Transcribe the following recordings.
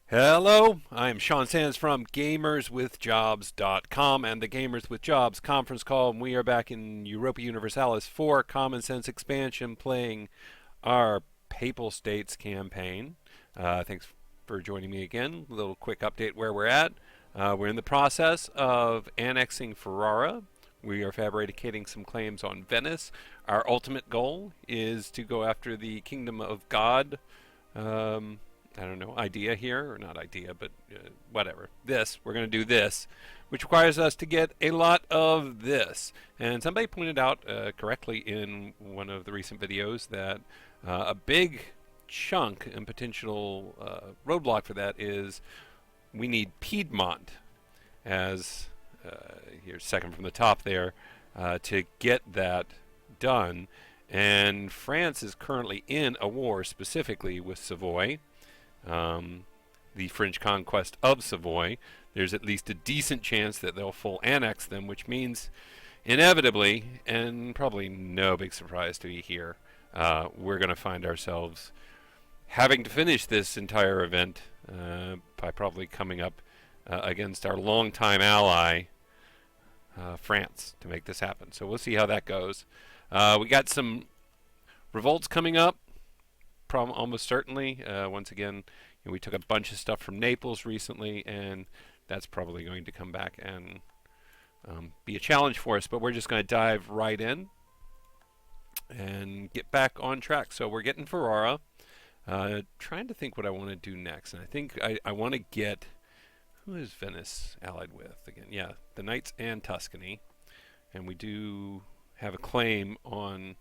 Hello, I'm Sean Sands from GamersWithJobs.com and the Gamers with Jobs conference call. And we are back in Europa Universalis for Common Sense Expansion playing our Papal States campaign. Thanks for joining me again. A little quick update where we're at. We're in the process of annexing Ferrara. We are fabricating some claims on Venice. Our ultimate goal is to go after the Kingdom of God. I don't know, idea here, or not idea, but whatever. We're going to do this, which requires us to get a lot of this. And somebody pointed out correctly in one of the recent videos that a big chunk and potential roadblock for that is we need Piedmont as, here's second from the top there, to get that done. And France is currently in a war specifically with Savoy. The French conquest of Savoy. There's at least a decent chance that they'll full annex them, which means inevitably, and probably no big surprise to be here, we're going to find ourselves having to finish this entire event by probably coming up against our longtime ally, France, to make this happen. So we'll see how that goes. We got some revolts coming up. Almost certainly. Once again, we took a bunch of stuff from Naples recently, and that's probably going to come back and be a challenge for us. But we're just going to dive right in and get back on track. So we're getting Ferrara. Trying to think what I want to do next. And I think I want to get... Who is Venice allied with again? Yeah, the Knights and Tuscany. And we do have a claim on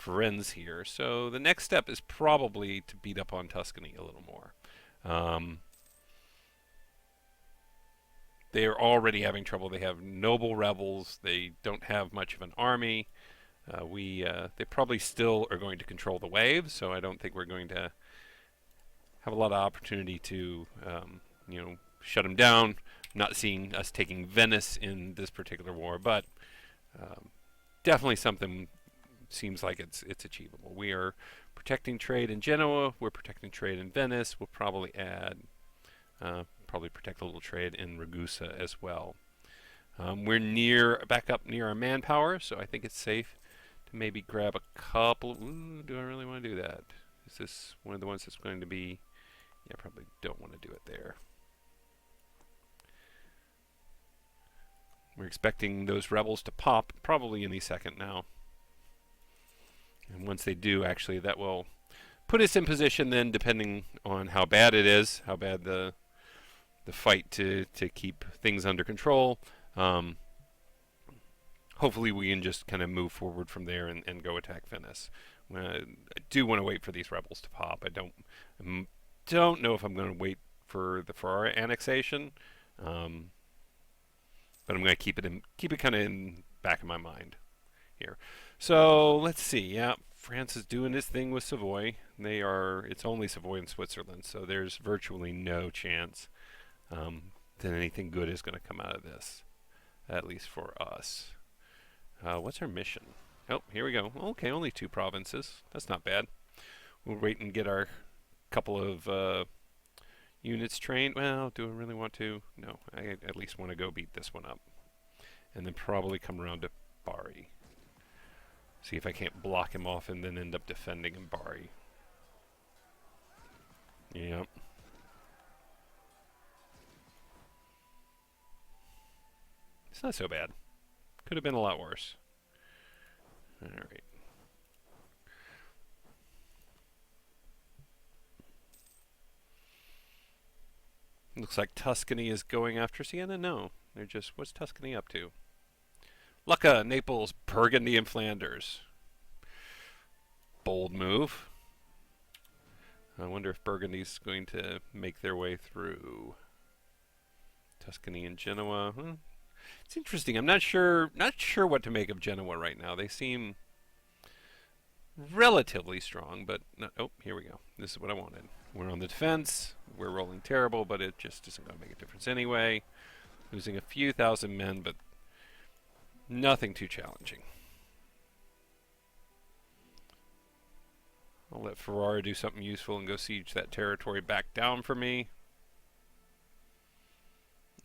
Firenze here. So the next step is probably to beat up on Tuscany a little more. They are already having trouble. They have noble rebels. They don't have much of an army. They probably still are going to control the waves, so I don't think we're going to have a lot of opportunity to, shut them down. I'm not seeing us taking Venice in this particular war, but definitely something seems like it's achievable. We are protecting trade in Genoa. We're protecting trade in Venice. We'll probably add, protect a little trade in Ragusa as well. We're back up near our manpower, so I think it's safe to maybe grab a couple. Ooh, do I really want to do that? Is this one of the ones that's going to be? Yeah, probably don't want to do it there. We're expecting those rebels to pop probably any second now. And once they do, actually, that will put us in position then, depending on how bad it is, how bad the fight to keep things under control. Hopefully we can just kind of move forward from there and go attack Venice. I do want to wait for these rebels to pop. I don't know if I'm going to wait for the Ferrara annexation, but I'm going to keep it kind of in back of my mind here. So let's see. Yeah, France is doing this thing with Savoy. It's only Savoy and Switzerland, so there's virtually no chance that anything good is going to come out of this, at least for us. What's our mission? Oh, here we go. Okay, only 2 provinces. That's not bad. We'll wait and get our couple of units trained. Well, do I really want to? No, I at least want to go beat this one up. And then probably come around to Bari. See if I can't block him off and then end up defending in Bari. Yep. It's not so bad. Could have been a lot worse. Alright. Looks like Tuscany is going after Siena. No, they're just... What's Tuscany up to? Lucca, Naples, Burgundy, and Flanders. Bold move. I wonder if Burgundy's going to make their way through. Tuscany and Genoa. It's interesting. I'm not sure what to make of Genoa right now. They seem relatively strong, but oh, here we go. This is what I wanted. We're on the defense. We're rolling terrible, but it just isn't going to make a difference anyway. Losing a few thousand men, but nothing too challenging. I'll let Ferrara do something useful and go siege that territory back down for me.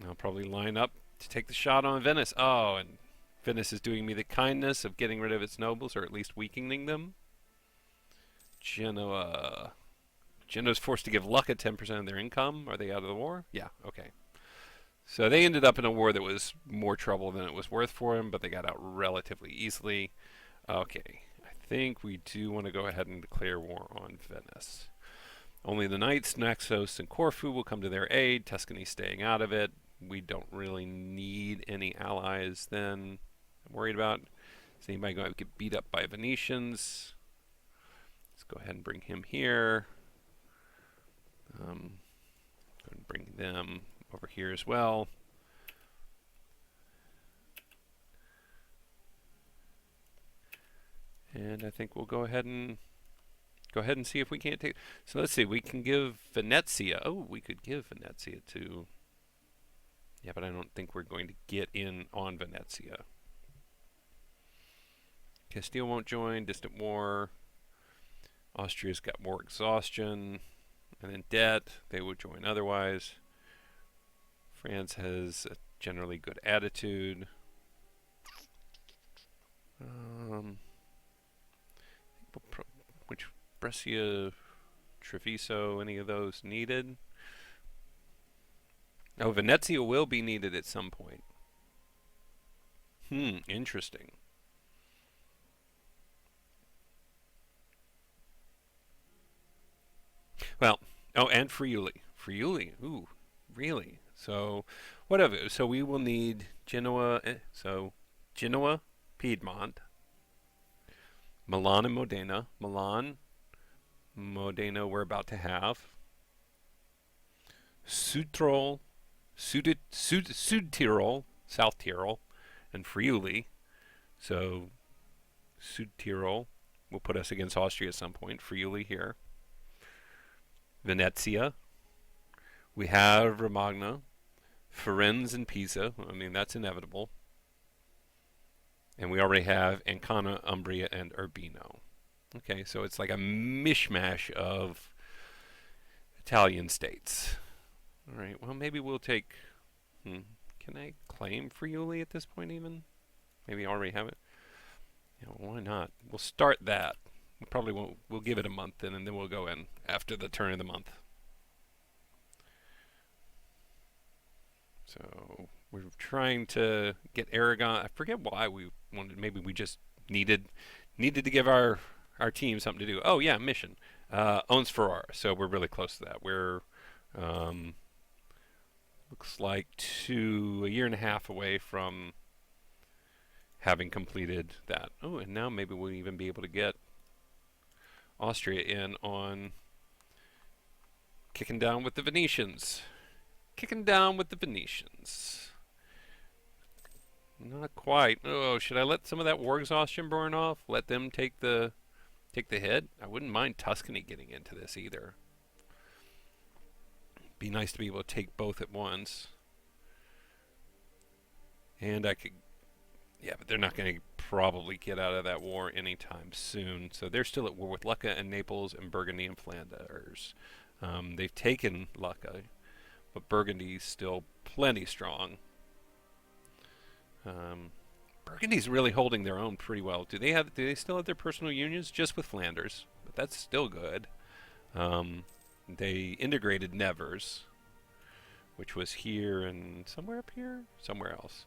I'll probably line up to take the shot on Venice. Oh, and Venice is doing me the kindness of getting rid of its nobles, or at least weakening them. Genoa. Genoa's forced to give Lucca 10% of their income. Are they out of the war? Yeah, okay. So they ended up in a war that was more trouble than it was worth for them, but they got out relatively easily. Okay, I think we do want to go ahead and declare war on Venice. Only the knights, Naxos, and Corfu will come to their aid, Tuscany staying out of it. We don't really need any allies then. I'm worried about. Is anybody going to get beat up by Venetians? Let's go ahead and bring him here. Go ahead and bring them over here as well. And I think we'll go ahead and see if we can't take. So let's see. We can give Venezia. Oh, we could give Venezia to. Yeah, but I don't think we're going to get in on Venezia. Castile won't join. Distant war. Austria's got more exhaustion. And then debt. They would join otherwise. France has a generally good attitude. Which Brescia, Treviso, any of those needed? Oh, Venezia will be needed at some point. Interesting. Well, oh, and Friuli. Friuli, ooh, really? So, whatever. So we will need Genoa. So, Genoa, Piedmont, Milan and Modena. Milan, Modena we're about to have. Südtirol, Südtirol, South Tyrol, and Friuli. So, Südtirol will put us against Austria at some point. Friuli here. Venezia. We have Romagna, Firenze, and Pisa. I mean, that's inevitable. And we already have Ancona, Umbria, and Urbino. Okay, so it's like a mishmash of Italian states. All right, well, maybe we'll take. Can I claim Friuli at this point even? Maybe I already have it. Yeah, well, why not? We'll start that. We probably won't. We'll give it a month, and then we'll go in after the turn of the month. So we're trying to get Aragon. I forget why we wanted. Maybe we just needed to give our team something to do. Oh yeah, mission. Owns Ferrara, so we're really close to that. We're looks like a year and a half away from having completed that. Oh, and now maybe we'll even be able to get Austria in on kicking down with the Venetians. Kicking down with the Venetians. Not quite. Oh, should I let some of that war exhaustion burn off? Let them take the hit? I wouldn't mind Tuscany getting into this either. Be nice to be able to take both at once. And I could. Yeah, but they're not going to probably get out of that war anytime soon. So they're still at war with Lucca and Naples and Burgundy and Flanders. They've taken Lucca, but Burgundy's still plenty strong. Burgundy's really holding their own pretty well. Do they still have their personal unions? Just with Flanders, but that's still good. They integrated Nevers, which was here and somewhere up here, somewhere else.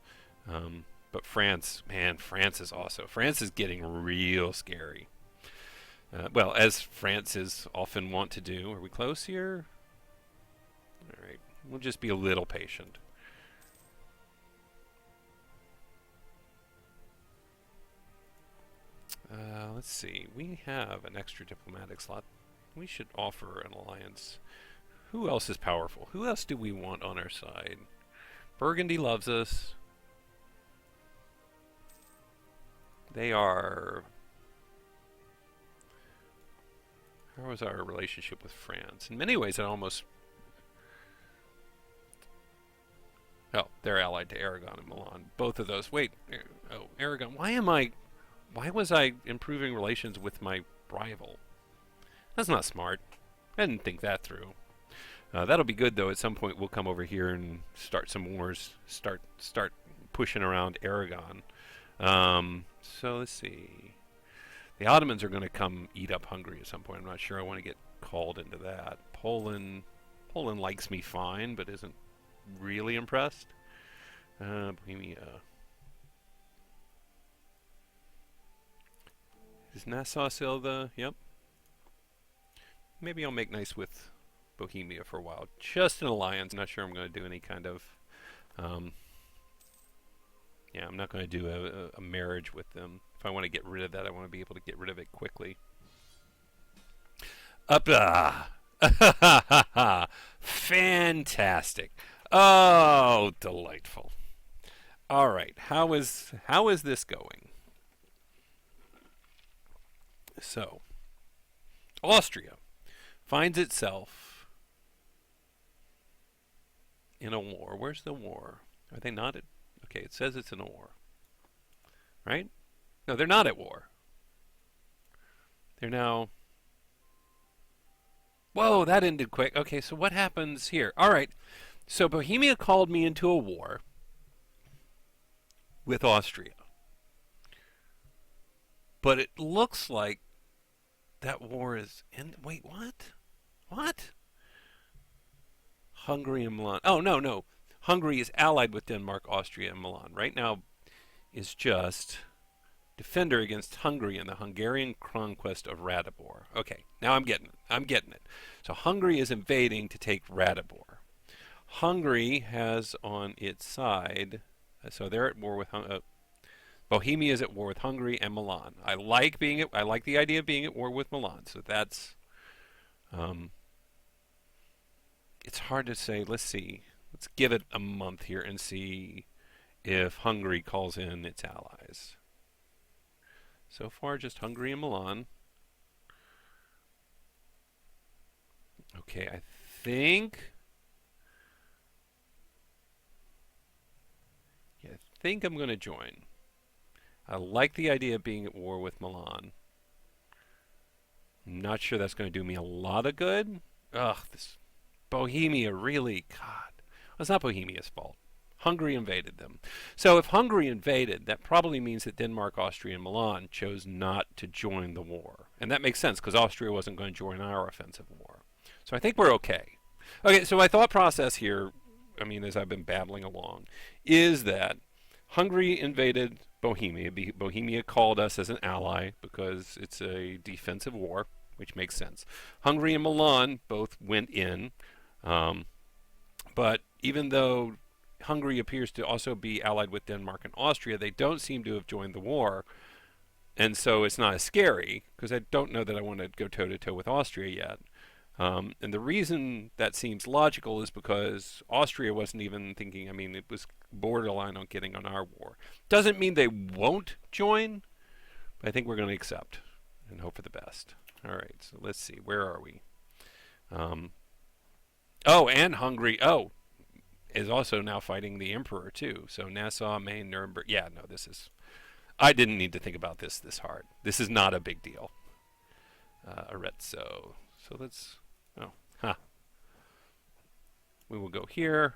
But France, man, France is getting real scary. Well, as France is often wont to do. Are we close here? All right, we'll just be a little patient. Let's see. We have an extra diplomatic slot. We should offer an alliance. Who else is powerful? Who else do we want on our side? Burgundy loves us. They are. How was our relationship with France? In many ways, it almost. Oh, they're allied to Aragon and Milan. Both of those. Wait. Oh, Aragon. Why was I improving relations with my rival? That's not smart. I didn't think that through. That'll be good though. At some point, we'll come over here and start some wars. Start pushing around Aragon. So let's see. The Ottomans are going to come eat up Hungary at some point. I'm not sure I want to get called into that. Poland likes me fine, but isn't really impressed. Bohemia. Is Nassau still the... Yep. Maybe I'll make nice with Bohemia for a while. Just an alliance. Not sure I'm going to do any kind of... yeah, I'm not going to do a marriage with them. If I want to get rid of that, I want to be able to get rid of it quickly. Up Fantastic. Oh, delightful. All right. How is this going? So, Austria finds itself in a war. Where's the war? Are they not at... Okay, it says it's in a war. Right? No, they're not at war. They're now... Whoa, that ended quick. Okay, so what happens here? All right. So Bohemia called me into a war with Austria. But it looks like that war is in... Wait, what? What? Hungary and Milan. Oh, no. Hungary is allied with Denmark, Austria, and Milan. Right now is just defender against Hungary in the Hungarian conquest of Ratibor. Okay, now I'm getting it. So Hungary is invading to take Ratibor. Hungary has on its side, so they're at war with Bohemia is at war with Hungary and Milan. I like the idea of being at war with Milan. So that's it's hard to say. Let's see. Let's give it a month here and see if Hungary calls in its allies. So far, just Hungary and Milan. Okay, I think I'm going to join. I like the idea of being at war with Milan. I'm not sure that's going to do me a lot of good. Ugh, this Bohemia, really, God. Well, it's not Bohemia's fault. Hungary invaded them. So if Hungary invaded, that probably means that Denmark, Austria, and Milan chose not to join the war. And that makes sense because Austria wasn't going to join our offensive war. So I think we're okay. Okay, so my thought process here, I mean, as I've been babbling along, is that Hungary invaded Bohemia. Bohemia called us as an ally because it's a defensive war, which makes sense. Hungary and Milan both went in, but even though Hungary appears to also be allied with Denmark and Austria, they don't seem to have joined the war, and so it's not as scary because I don't know that I want to go toe-to-toe with Austria yet. And the reason that seems logical is because Austria wasn't even thinking, I mean, it was borderline on getting on our war. Doesn't mean they won't join, but I think we're going to accept and hope for the best. All right, so let's see. Where are we? Oh, and Hungary, is also now fighting the Emperor, too. So Nassau, Maine, Nuremberg. Yeah, no, this is... I didn't need to think about this hard. This is not a big deal. Arezzo. So let's... We will go here,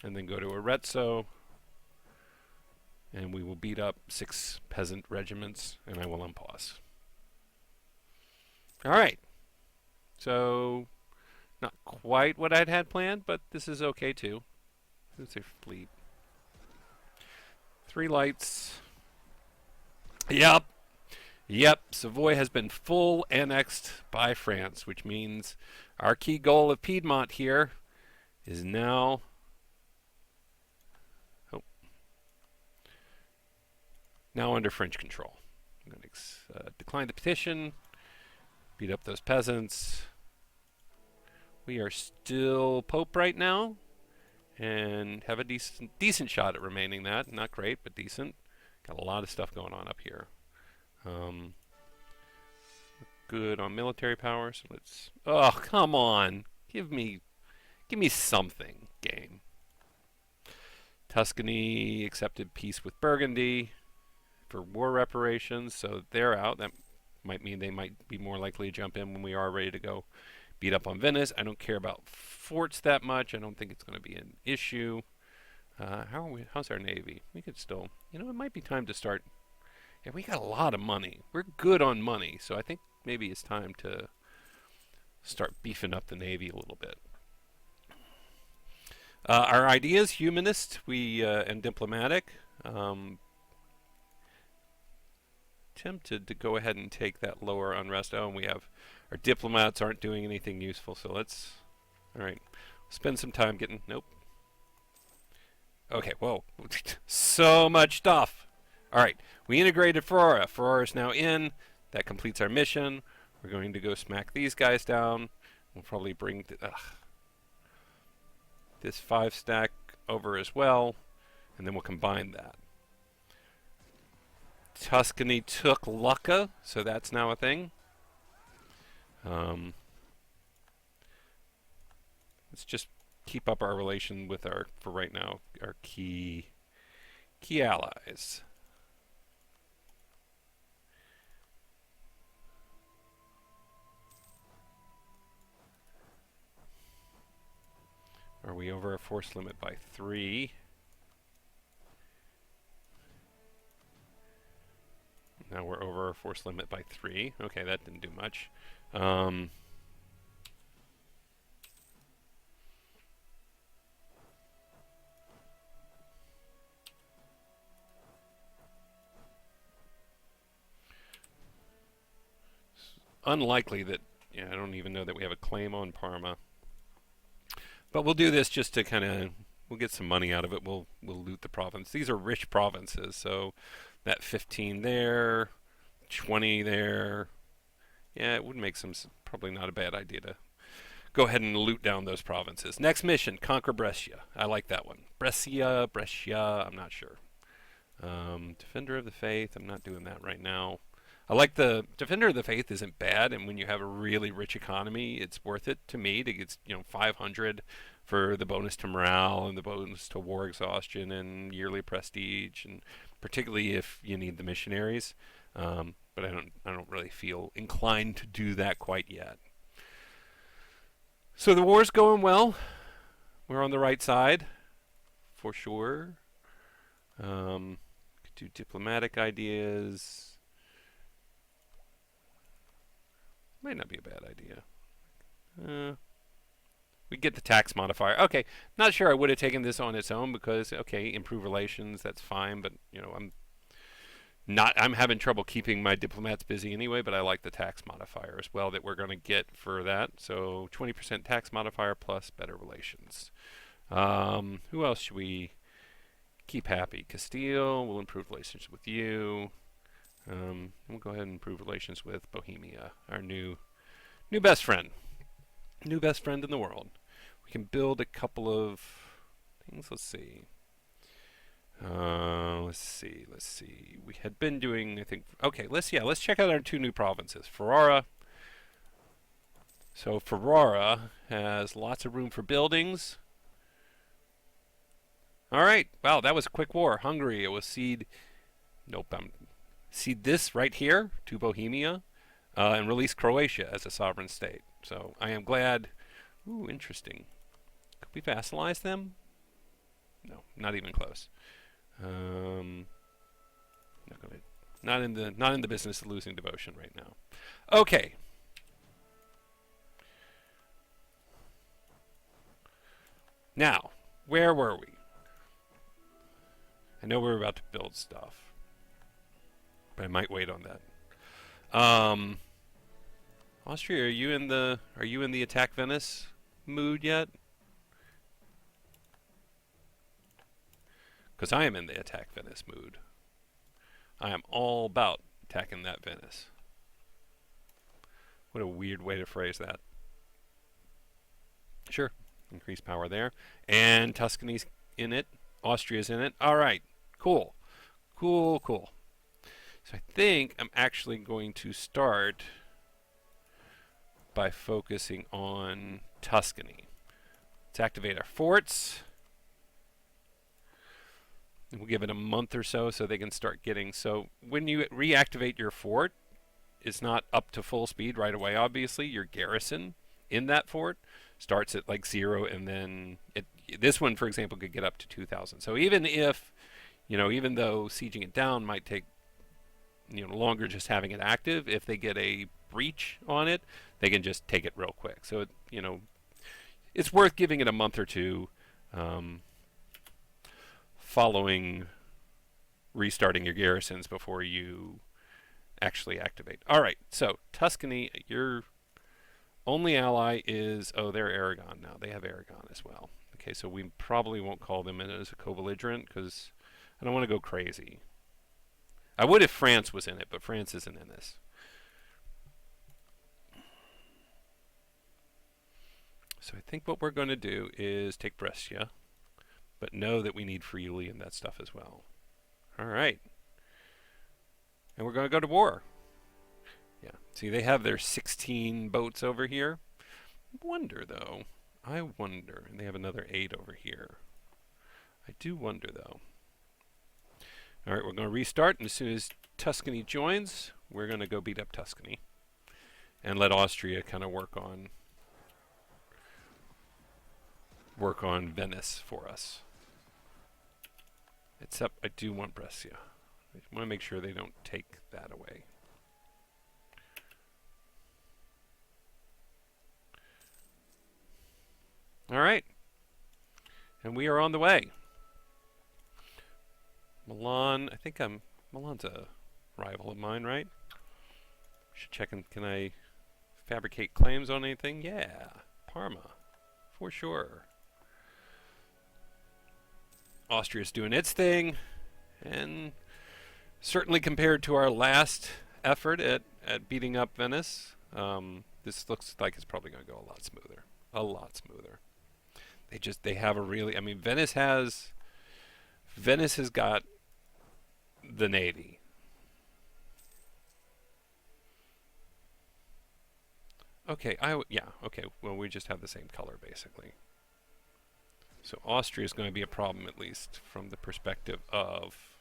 and then go to Arezzo, and we will beat up 6 peasant regiments, and I will unpause. All right. So, not quite what I'd had planned, but this is okay, too. Who's their fleet? 3 lights. Yep. Savoy has been full annexed by France, which means our key goal of Piedmont here is now under French control. I'm going to decline the petition, beat up those peasants. We are still Pope right now, and have a decent shot at remaining that. Not great, but decent. Got a lot of stuff going on up here. Good on military power, so let's... Oh, come on. Give me something, game. Tuscany accepted peace with Burgundy for war reparations, so they're out. That might mean they might be more likely to jump in when we are ready to go beat up on Venice. I don't care about forts that much. I don't think it's going to be an issue. How's our navy? We could still, it might be time to start. Yeah, we got a lot of money. We're good on money, so I think maybe it's time to start beefing up the navy a little bit. Our ideas, humanist, and diplomatic. Tempted to go ahead and take that lower unrest. Oh, and we have our diplomats aren't doing anything useful, so let's. All right, spend some time getting. Nope. Okay, whoa, so much stuff. All right, we integrated Ferrara. Ferrara is now in. That completes our mission. We're going to go smack these guys down. We'll probably bring this 5 stack over as well, and then we'll combine that. Tuscany took Lucca, so that's now a thing. Let's just keep up our relation with for right now, our key allies. Are we over our force limit by 3? Now we're over our force limit by 3. Okay, that didn't do much. Unlikely that, I don't even know that we have a claim on Parma. But we'll do this just to kind of, we'll get some money out of it. We'll loot the province. These are rich provinces, so that 15 there, 20 there. Yeah, it would make probably not a bad idea to go ahead and loot down those provinces. Next mission, conquer Brescia. I like that one. Brescia, I'm not sure. Defender of the Faith, I'm not doing that right now. I like the Defender of the Faith isn't bad, and when you have a really rich economy, it's worth it to me to get 500 for the bonus to morale and the bonus to war exhaustion and yearly prestige, and particularly if you need the missionaries. But I don't really feel inclined to do that quite yet. So the war's going well. We're on the right side, for sure. Could do diplomatic ideas. Might not be a bad idea. We get the tax modifier. Okay, not sure I would have taken this on its own because, okay, improve relations, that's fine, but, I'm having trouble keeping my diplomats busy anyway, but I like the tax modifier as well that we're going to get for that. So 20% tax modifier plus better relations. Who else should we keep happy? Castile, we'll improve relations with you. We'll go ahead and improve relations with Bohemia, our new best friend. New best friend in the world. We can build a couple of things. Let's see. Let's see. We had been doing, I think. Okay, let's check out our 2 new provinces. Ferrara. So Ferrara has lots of room for buildings. All right. Wow, that was a quick war. Hungary. It was cede. Nope. Cede this right here to Bohemia, and release Croatia as a sovereign state. So I am glad. Ooh, interesting. Could we vassalize them? No, not even close. Not in the business of losing devotion right now. Okay. Now, where were we? I know we're about to build stuff, but I might wait on that. Austria, are you in the attack Venice mood yet? Because I am in the attack Venice mood. I am all about attacking that Venice. What a weird way to phrase that. Sure, increase power there. And Tuscany's in it. Austria's in it. All right, cool. So I think I'm actually going to start by focusing on Tuscany. Let's activate our forts. We'll give it a month or so they can start getting. So when you reactivate your fort, it's not up to full speed right away, obviously. Your garrison in that fort starts at like 0, and then this one, for example, could get up to 2,000. So even if, even though sieging it down might take, longer just having it active, if they get a breach on it, they can just take it real quick. So, it's worth giving it a month or two following restarting your garrisons before you actually activate. All right, so Tuscany, your only ally is, they're Aragon now. They have Aragon as well. Okay, so we probably won't call them in as a co-belligerent because I don't want to go crazy. I would if France was in it, but France isn't in this. So I think what we're going to do is take Brescia, but know that we need Friuli and that stuff as well. All right. And we're going to go to war. Yeah. See, they have their 16 boats over here. I wonder, and they have another 8 over here. I do wonder, though. All right, we're going to restart, and as soon as Tuscany joins, we're going to go beat up Tuscany and let Austria kind of work on Venice for us. Except I do want Brescia. I want to make sure they don't take that away. All right. And we are on the way. Milan, Milan's a rival of mine, right? Should check, can I fabricate claims on anything? Yeah. Parma, for sure. Austria's doing its thing, and certainly compared to our last effort at beating up Venice, this looks like it's probably going to go a lot smoother. A lot smoother. They have a really, Venice has got the navy. Okay, okay, well, we just have the same color, basically. So Austria is going to be a problem, at least from the perspective of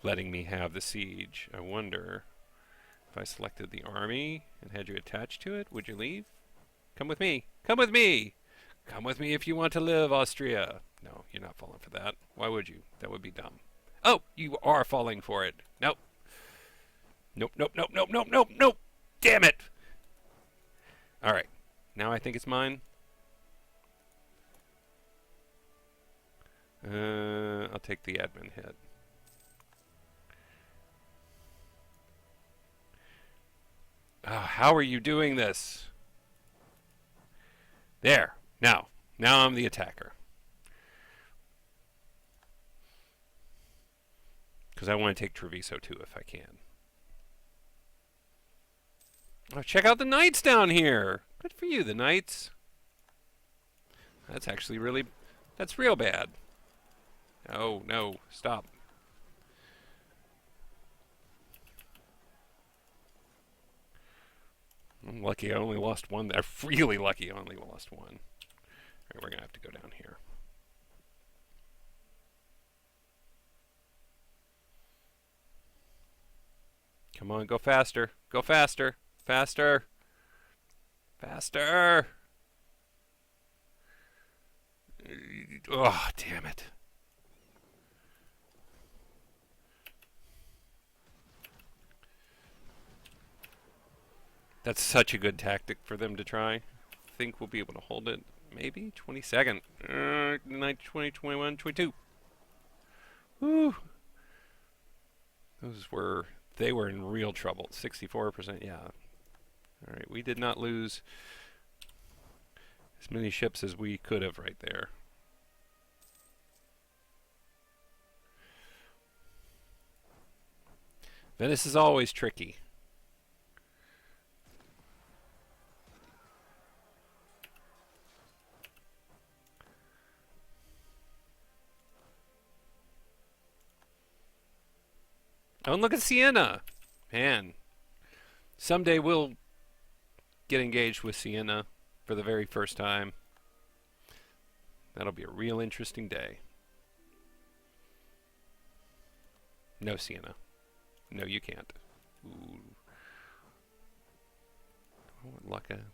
letting me have the siege. I wonder if I selected the army and had you attached to it, would you leave? Come with me. Come with me. Come with me if you want to live, Austria. No, you're not falling for that. Why would you? That would be dumb. Oh, you are falling for it. Nope. Nope, nope, nope, nope, nope, nope, nope. Damn it. All right. Now I think it's mine. I'll take the admin hit. Oh, how are you doing this? There. Now I'm the attacker. Because I want to take Treviso too if I can. Oh, check out the knights down here. Good for you, the knights. That's actually that's real bad. Oh, no, stop. I'm lucky I only lost one. I'm really lucky I only lost one. All right, we're going to have to go down here. Come on, go faster. Go faster. Faster. Faster. Oh, damn it. That's such a good tactic for them to try. I think we'll be able to hold it. Maybe 22nd. 20, 21, 22. Woo. They were in real trouble. 64%, yeah. All right, we did not lose as many ships as we could have right there. Venice is always tricky. Oh, and look at Siena. Man, someday we'll get engaged with Siena for the very first time. That'll be a real interesting day. No, Siena. No, you can't. Ooh.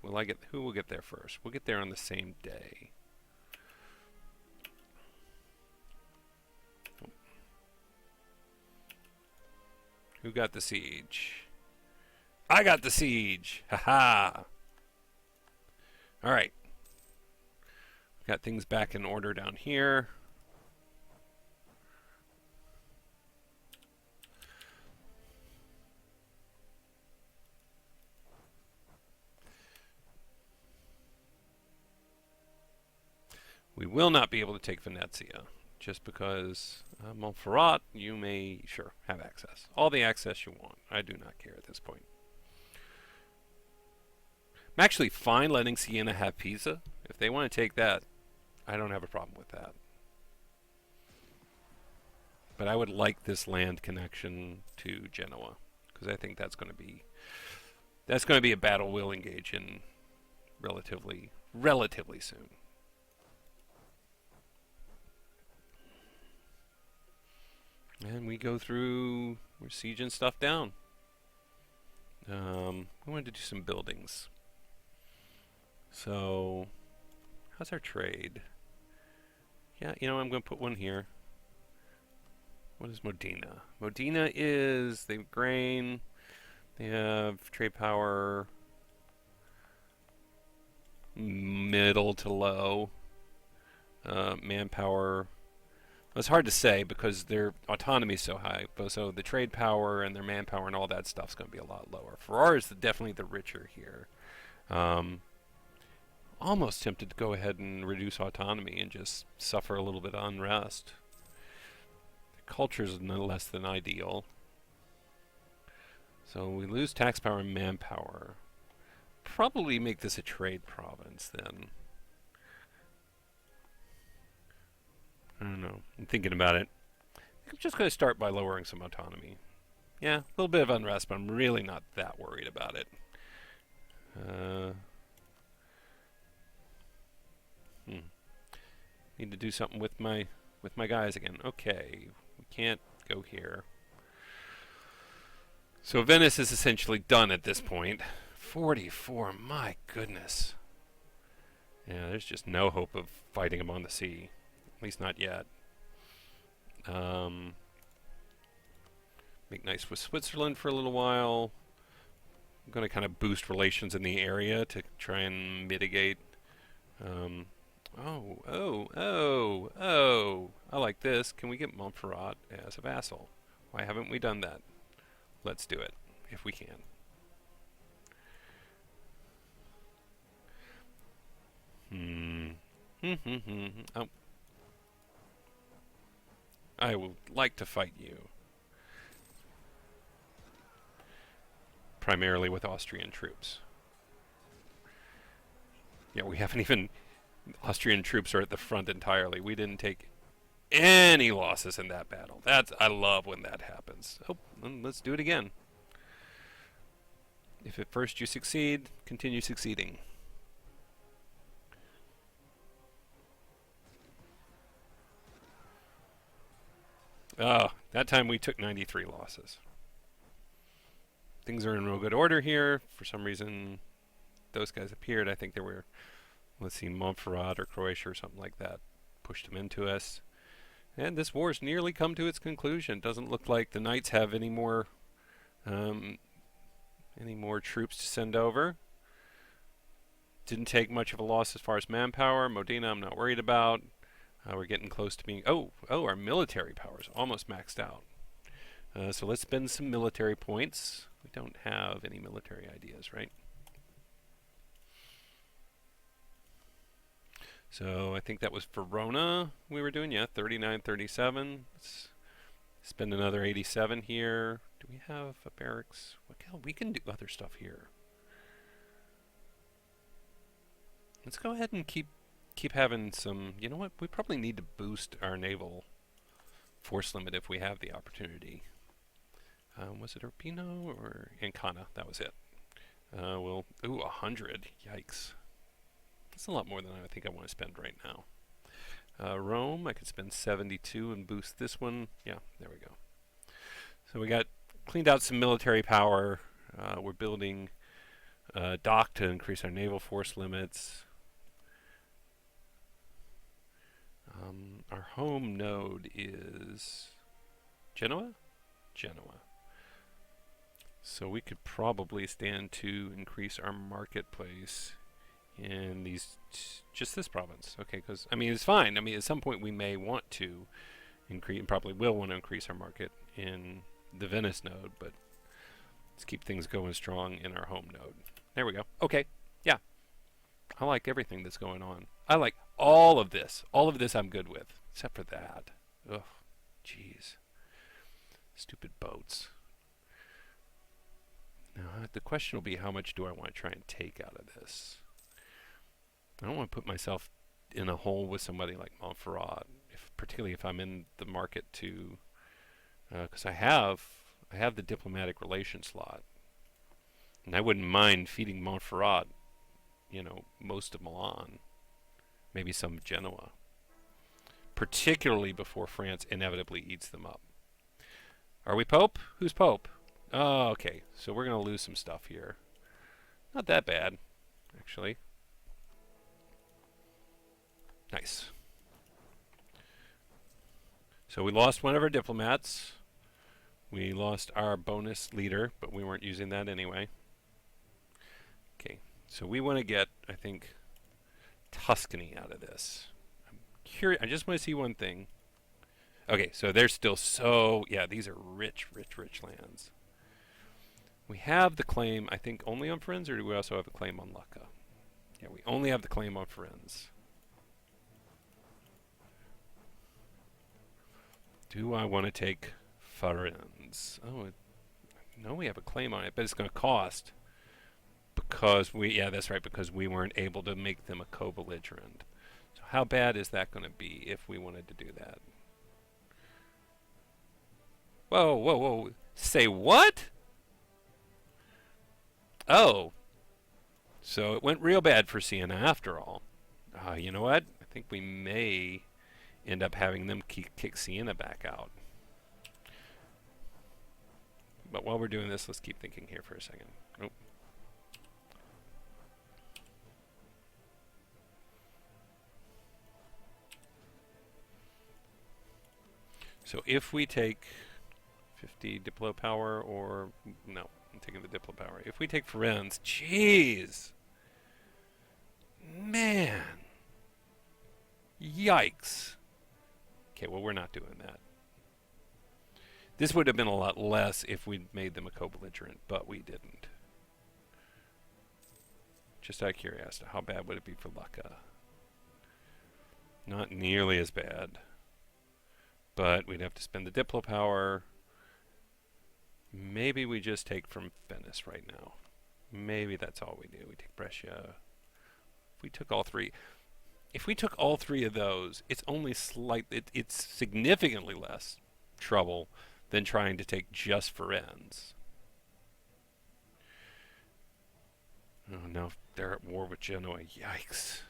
Will I get? Who will get there first? We'll get there on the same day. Who got the siege? I got the siege. Ha ha. All right. Got things back in order down here. We will not be able to take Venezia, just because Montferrat, you may, sure, have access. All the access you want. I do not care at this point. I'm actually fine letting Siena have Pisa. If they want to take that, I don't have a problem with that. But I would like this land connection to Genoa, because I think that's going to be a battle we'll engage in relatively soon. And we go through, we're sieging stuff down. We wanted to do some buildings. So, how's our trade? Yeah, you know, I'm going to put one here. What is Modena? Modena is, they have grain, they have trade power, middle to low, manpower. It's hard to say because their autonomy is so high, but so the trade power and their manpower and all that stuff's going to be a lot lower. Ferrara is definitely the richer here. Almost tempted to go ahead and reduce autonomy and just suffer a little bit of unrest. The culture is no less than ideal. So we lose tax power and manpower. Probably make this a trade province then. I don't know. I'm thinking about it. I'm just going to start by lowering some autonomy. Yeah, a little bit of unrest, but I'm really not that worried about it. Need to do something with my guys again. Okay, we can't go here. So Venice is essentially done at this point. 44, my goodness. Yeah, there's just no hope of fighting them on the sea. At least not yet. Make nice with Switzerland for a little while. I'm going to kind of boost relations in the area to try and mitigate. I like this. Can we get Montferrat as a vassal? Why haven't we done that? Let's do it, if we can. Oh. I would like to fight you. Primarily with Austrian troops. Yeah, we haven't even... Austrian troops are at the front entirely. We didn't take any losses in that battle. I love when that happens. Oh, let's do it again. If at first you succeed, continue succeeding. Oh, that time we took 93 losses. Things are in real good order here. For some reason, those guys appeared. I think there were, let's see, Montferrat or Croatia or something like that pushed them into us. And this war's nearly come to its conclusion. Doesn't look like the Knights have any more troops to send over. Didn't take much of a loss as far as manpower. Modena, I'm not worried about. We're getting close to being... Oh, our military power is almost maxed out. So let's spend some military points. We don't have any military ideas, right? So I think that was Verona we were doing. Yeah, 39, 37. Let's spend another 87 here. Do we have a barracks? Hell, we can do other stuff here. Let's go ahead and keep having some... You know what? We probably need to boost our naval force limit if we have the opportunity. Was it Urbino or Ancona? That was it. Ooh, 100. Yikes. That's a lot more than I think I want to spend right now. Rome, I could spend 72 and boost this one. Yeah, there we go. So we got cleaned out some military power. We're building dock to increase our naval force limits. Our home node is Genoa? Genoa. So we could probably stand to increase our marketplace in just this province. Okay, because, I mean, it's fine. I mean, at some point we may want to increase, and probably will want to increase our market in the Venice node, but let's keep things going strong in our home node. There we go. Okay, yeah. I like everything that's going on. I like all of this. All of this I'm good with, except for that. Ugh, jeez. Stupid boats. Now, the question will be, how much do I want to try and take out of this? I don't want to put myself in a hole with somebody like Montferrat, particularly if I'm in the market to, because I have the diplomatic relations slot, and I wouldn't mind feeding Montferrat, most of Milan, maybe some of Genoa, particularly before France inevitably eats them up. Are we Pope? Who's Pope? Oh, okay. So we're going to lose some stuff here. Not that bad, actually. Nice. So we lost one of our diplomats. We lost our bonus leader, but we weren't using that anyway. Okay. So we want to get, I think, Tuscany out of this. I'm curious. I just want to see one thing. Okay, so they're still these are rich, rich, rich lands. We have the claim, I think, only on Firenze, or do we also have a claim on Lucca? Yeah, we only have the claim on Firenze. Do I want to take Firenze? Oh, no, we have a claim on it, but it's going to cost. Because that's right, because we weren't able to make them a co-belligerent. So how bad is that going to be if we wanted to do that? Whoa, whoa, whoa. Say what? Oh. So it went real bad for Siena after all. You know what? I think we may end up having them kick Siena back out. But while we're doing this, let's keep thinking here for a second. Nope. So if we take 50 Diplo power, or no, I'm taking the Diplo power. If we take Firenze, jeez, man, yikes. Okay, well, we're not doing that. This would have been a lot less if we'd made them a co-belligerent, but we didn't. Just out of curiosity, how bad would it be for Lucca? Not nearly as bad. But we'd have to spend the Diplo power. Maybe we just take from Venice right now. Maybe that's all we do. We take Brescia. If we took all three. If we took all three of those, it's only it's significantly less trouble than trying to take just Firenze. Oh no, they're at war with Genoa. Yikes.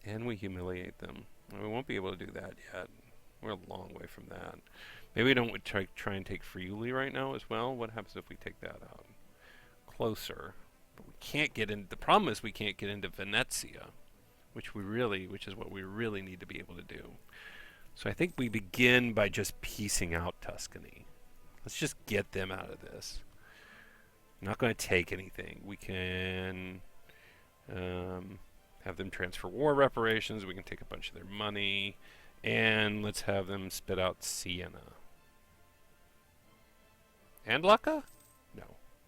And we humiliate them. We won't be able to do that yet. We're a long way from that. Maybe we don't try and take Friuli right now as well. What happens if we take that out? Closer. But we can't get in. The problem is we can't get into Venezia, which is what we really need to be able to do. So I think we begin by just piecing out Tuscany. Let's just get them out of this. I'm not going to take anything. We can have them transfer war reparations. We can take a bunch of their money. And let's have them spit out Siena. And Lucca? No,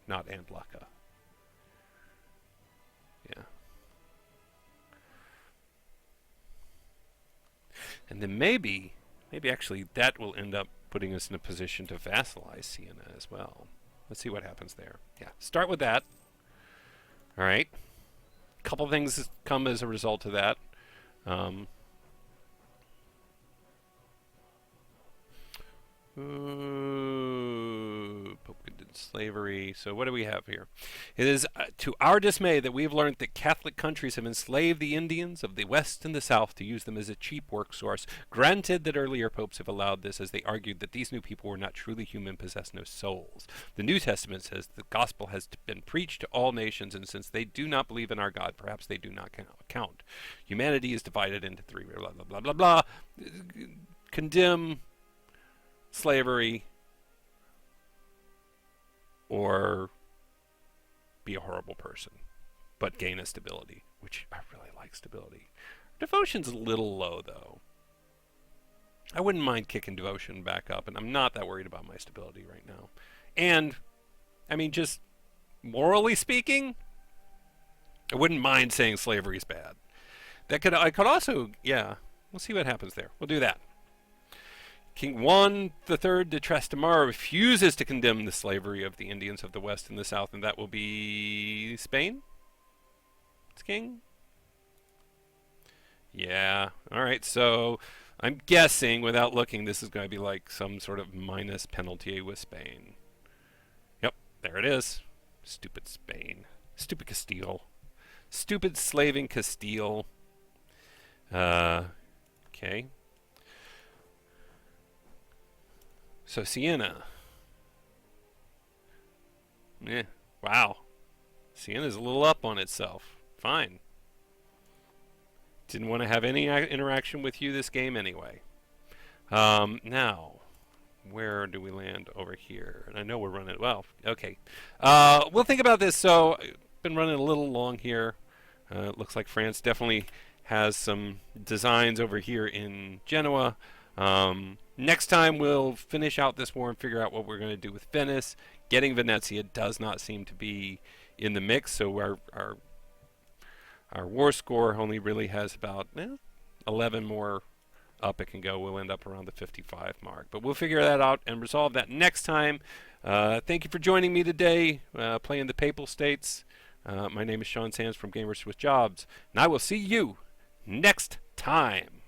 not and Lucca. Yeah. And then maybe actually that will end up putting us in a position to vassalize Siena as well. Let's see what happens there. Yeah, start with that. All right. A couple things come as a result of that. Pope could slavery. So what do we have here? It is to our dismay that we have learned that Catholic countries have enslaved the Indians of the West and the South to use them as a cheap work source. Granted that earlier popes have allowed this, as they argued that these new people were not truly human, possessed no souls. The New Testament says the gospel has been preached to all nations, and since they do not believe in our God, perhaps they do not count. Humanity is divided into three. Blah blah blah blah blah. Condemn slavery, or be a horrible person, but gain a stability, which I really like stability. Devotion's a little low, though. I wouldn't mind kicking devotion back up, and I'm not that worried about my stability right now. And, I mean, just morally speaking, I wouldn't mind saying slavery's bad. I could also, yeah, we'll see what happens there. We'll do that. King Juan III de Trastamara refuses to condemn the slavery of the Indians of the West and the South, and that will be Spain? It's king? Yeah. Alright, so I'm guessing, without looking, this is going to be like some sort of minus penalty with Spain. Yep, there it is. Stupid Spain. Stupid Castile. Stupid slaving Castile. Okay. So Siena. Wow. Siena's a little up on itself. Fine. Didn't want to have any interaction with you this game anyway. Now, where do we land over here? And I know we're running, well, okay. We'll think about this. So, I've been running a little long here. It looks like France definitely has some designs over here in Genoa. Next time we'll finish out this war and figure out what we're going to do with Venice. Getting Venezia does not seem to be in the mix, so our war score only really has about 11 more up it can go. We'll end up around the 55 mark. But we'll figure that out and resolve that next time. Thank you for joining me today, playing the Papal States. My name is Sean Sands from Gamers with Jobs, and I will see you next time.